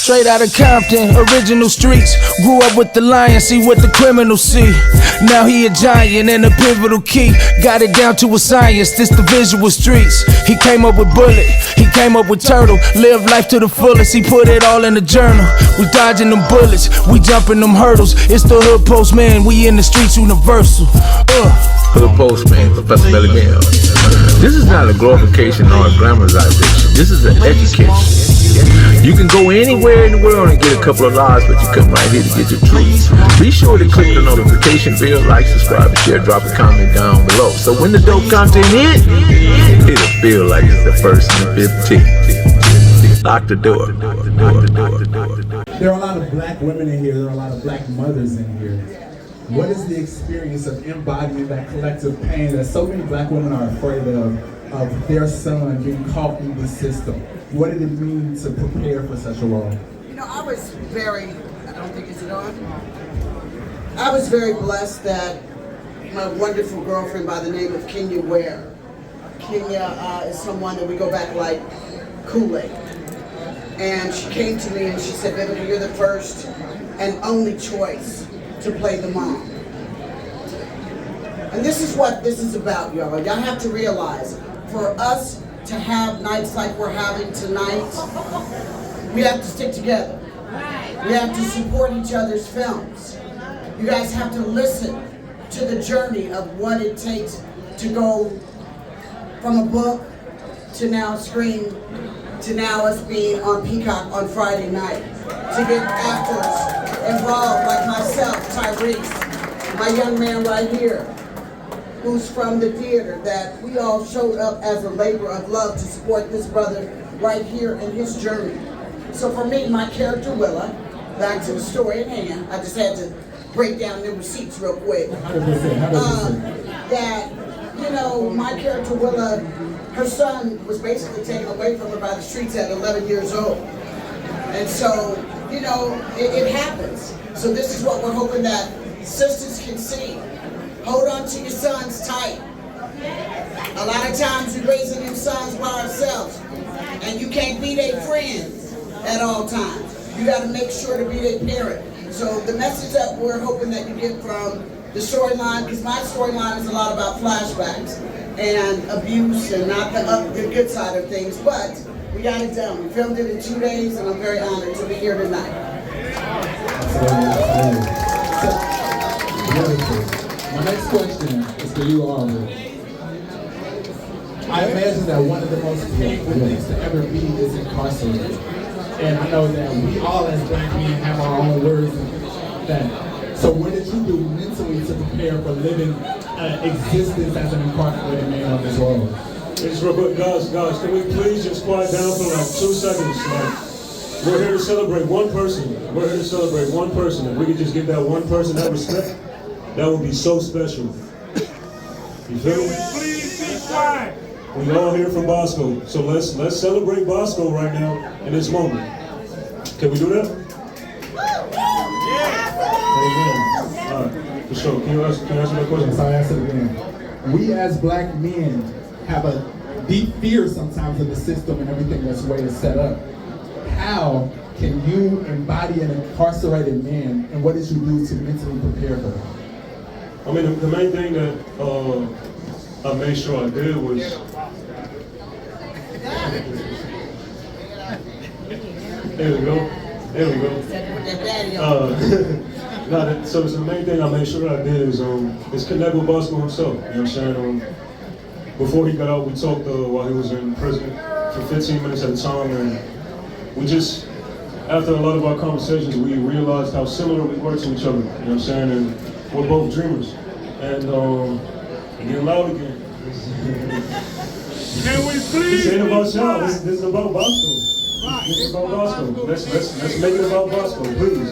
Straight out of Compton, original streets. Grew up with the lion, see what the criminals see. Now he a giant and a pivotal key. Got it down to a science, this the visual streets. He came up with bullet, he came up with turtle. Live life to the fullest, he put it all in the journal. We dodging them bullets, we jumping them hurdles. It's the Dahoodpostman, we in the streets universal. Dahoodpostman, Professor Belly Bell. This is not a glorification or a glamorization. This is an education. You can go anywhere in the world and get a couple of lives, but you come right here to get your truth. Be sure to click the notification bell, like, subscribe, and share. Drop a comment down below. So when the dope content hit, it'll feel like it's the first and the 15th. Lock the door. There are a lot of black women in here. There are a lot of black mothers in here. What is the experience of embodying that collective pain that so many black women are afraid of their son being caught in the system? What did it mean to prepare for such a role? You know, I was very, I don't think it's on. I was very blessed that my wonderful girlfriend by the name of Kenya Ware. Kenya is someone that we go back like Kool-Aid. And she came to me and she said, Vivica, you're the first and only choice to play the mom. And this is what this is about, y'all. Y'all have to realize, for us to have nights like we're having tonight, we have to stick together. We have to support each other's films. You guys have to listen to the journey of what it takes to go from a book to now screen to now us being on Peacock on Friday night, to get actors involved like myself, Tyrese, my young man right here, who's from the theater, that we all showed up as a labor of love to support this brother right here in his journey. So for me, my character Willa, back to the story at hand, I just had to break down the receipts real quick. 100%. That, you know, my character Willa, her son was basically taken away from her by the streets at 11 years old. And so, you know, it happens. So this is what we're hoping that sisters can see. Hold on to your sons tight. A lot of times we're raising them sons by ourselves, and you can't be their friends at all times. You got to make sure to be their parent. So the message that we're hoping that you get from the storyline, because my storyline is a lot about flashbacks and abuse and not the good side of things, but we got it done. We filmed it in 2 days, and I'm very honored to be here tonight. My next question is for you, Aubrey. I imagine that one of the most painful things to ever be is incarcerated. And I know that we all as black men have our own words of that. So what did you do mentally to prepare for living existence as an incarcerated man on this road? It's real good. Guys, can we please just quiet down for like 2 seconds? Like, we're here to celebrate one person. We're here to celebrate one person. If we could just give that one person that respect, that would be so special. You feel me? Please be quiet. We all here from Bosco, so let's celebrate Bosco right now in this moment. Can we do that? Yeah. All right, for sure. Can you answer that question? So I answer it again. We as black men have a deep fear sometimes of the system and everything that's the way it's set up. How can you embody an incarcerated man, and what did you do to mentally prepare for that? I mean, the main thing that I made sure I did was there we go. So the main thing I made sure I did is connect with Bosco himself. You know what I'm saying? Before he got out, we talked while he was in prison for 15 minutes at a time, and we just, after a lot of our conversations, we realized how similar we were to each other. You know what I'm saying? And we're both dreamers. And getting loud again. Can we please? This ain't about y'all. This is about Bosco. Right. This is about Bosco. Let's make it about Bosco, please.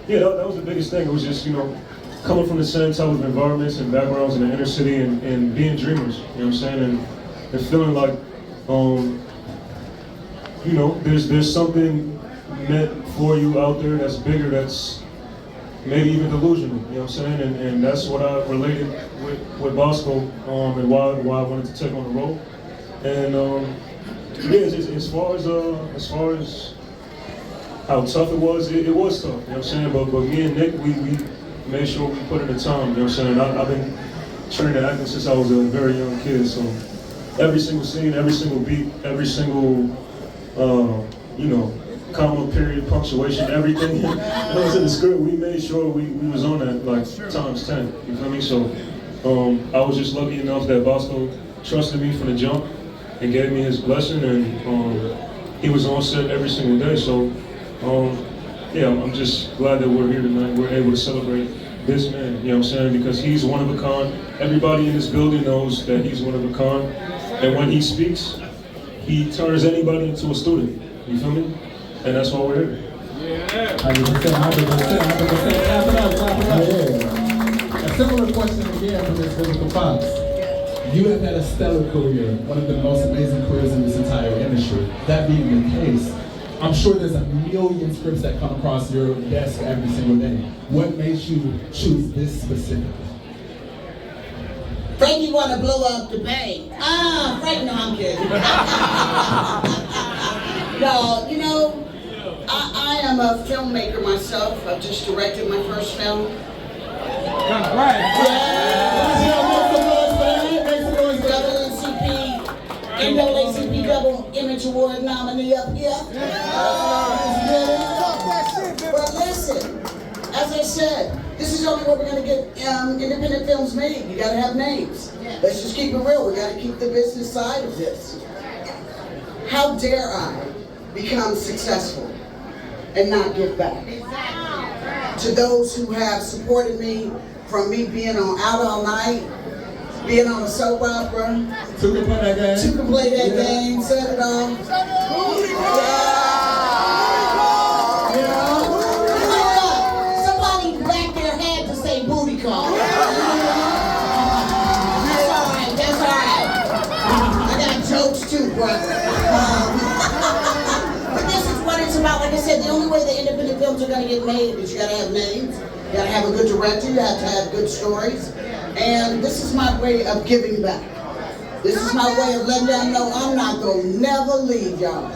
That was the biggest thing. It was just, you know, coming from the same type of environments and backgrounds in the inner city and being dreamers. You know what I'm saying? And feeling like, you know, there's something meant for you out there that's bigger, that's maybe even delusional, you know what I'm saying? And that's what I related with Bosco, and why I wanted to take on the role. And yeah, as far as how tough it was tough. You know what I'm saying? But me and Nick, we made sure we put in the time. You know what I'm saying? I've been trained acting since I was a very young kid, so every single scene, every single beat, every single comma, period, punctuation, everything that was in the script, we made sure we was on that like times 10. You feel me? So I was just lucky enough that Bosco trusted me from the jump and gave me his blessing, and he was on set every single day. So yeah, I'm just glad that we're here tonight. We're able to celebrate this man, you know what I'm saying? Because he's one of a kind. Everybody in this building knows that he's one of a kind. And when he speaks, he turns anybody into a student. You feel me? And that's why we're here. Yeah. 100%. A similar question again from Ms. Vivica Fox. You have had a stellar career, one of the most amazing careers in this entire industry. That being the case, I'm sure there's a million scripts that come across your desk every single day. What makes you choose this specifically? Frankie want to blow up the bank. Frank, no, I'm kidding. No, you know, I am a filmmaker myself. I've just directed my first film. NAACP Double Image Award nominee up here. But listen, as I said, this is the only way we're going to get independent films made. You got to have names. Let's just keep it real. We got to keep the business side of this. How dare I become successful and not give back? To those who have supported me, from me being on Out All Night, being on a soap opera, Two can play that game. Two can play that game, set it off. Somebody back there had to say booty call. That's all right. I got jokes too, brother. But this is what it's about. Like I said, the only way the independent films are gonna get made is you gotta have names, you gotta have a good director, you have to have good stories. And this is my way of giving back. This is my way of letting y'all know I'm not gonna never leave y'all. I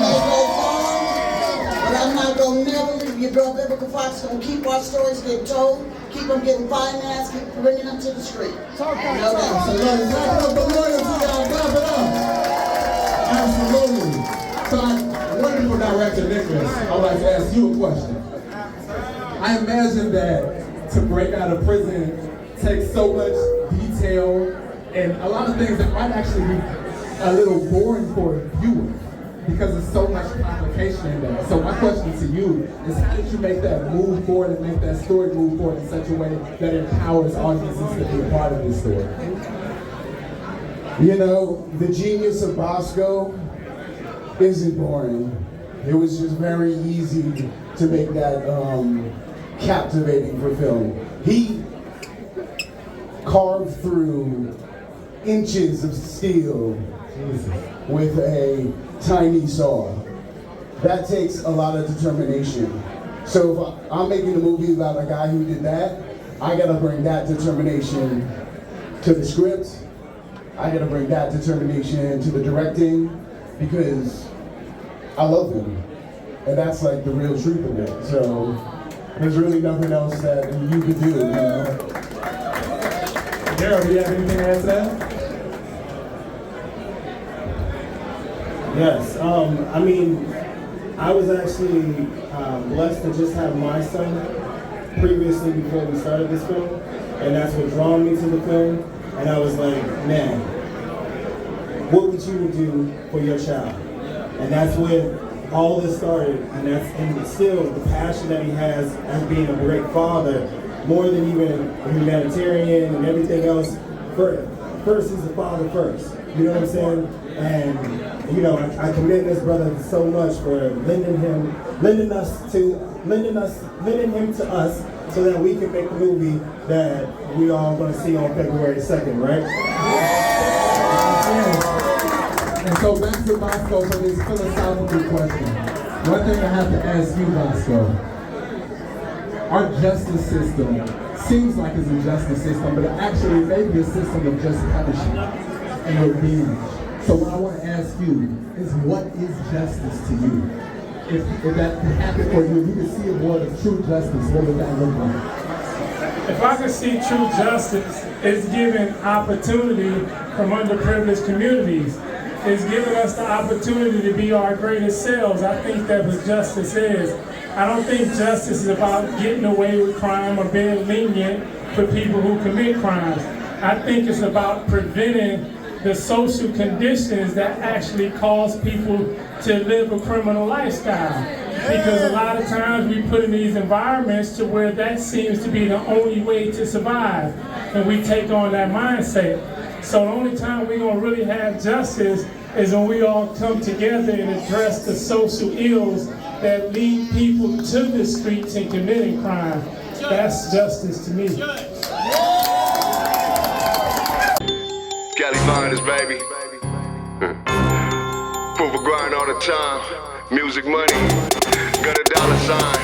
may go far, but I'm not gonna never leave. Your girl Vivica Fox gonna keep our stories getting told, keep them getting financed, keep bringing them to the street. Absolutely. So, wonderful director Nicholas, I'd like to ask you a question. I imagine that to break out of prison takes so much detail and a lot of things that might actually be a little boring for a viewer because there's so much complication in that. So my question to you is, how did you make that move forward and make that story move forward in such a way that empowers audiences to be a part of this story? You know, the genius of Bosco isn't boring. It was just very easy to make that captivating for film. He carved through inches of steel with a tiny saw. That takes a lot of determination. So if I'm making a movie about a guy who did that, I gotta bring that determination to the script. I gotta bring that determination to the directing because I love him. And that's like the real truth of it. So there's really nothing else that you could do, you know? Daryl, do you have anything to add to that? Yes, I mean, I was actually blessed to just have my son previously before we started this film, and that's what drew me to the film. And I was like, man, what would you do for your child? And that's when all this started, and still the passion that he has as being a great father, more than even a humanitarian and everything else. First, he's a father first. You know what I'm saying? And you know, I commend this brother so much for lending him to us so that we can make a movie that we all going to see on February 2nd, right? And so back to Bosco for this philosophical question. One thing I have to ask you, Bosco. Our justice system seems like it's a justice system, but it actually may be a system of just punishment and revenge. So what I want to ask you is, what is justice to you? If that could happen for you, if you could see a world of true justice, what would that look like? If I could see true justice, it's giving opportunity from underprivileged communities. It's giving us the opportunity to be our greatest selves. I think that's what justice is. I don't think justice is about getting away with crime or being lenient for people who commit crimes. I think it's about preventing the social conditions that actually cause people to live a criminal lifestyle. Because a lot of times we put in these environments to where that seems to be the only way to survive, and we take on that mindset. So the only time we're gonna really have justice is when we all come together and address the social ills that lead people to the streets and committing crime. That's justice to me. Cali Finest, baby. Proof of grind all the time. Music money. Got a dollar sign.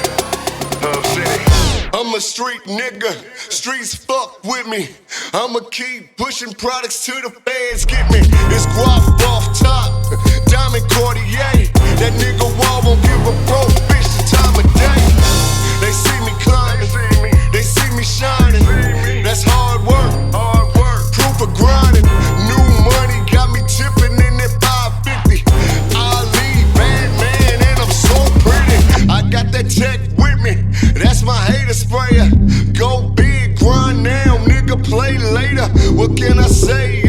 Hub City. I'm a street nigga. Streets fuck with me. I'ma keep pushing products till the feds get me. It's guap off top. Diamond Cartier. That nigga Wall won't give a broke bitch the time of day. They see me climbing. They see me shining. That's hard work. Proof of grinding. New money got me tipping in that 550. Ali, bad man, and I'm so pretty. I got that tech with me. That's my hater sprayer. Go big, grind now, nigga, play later. What can I say?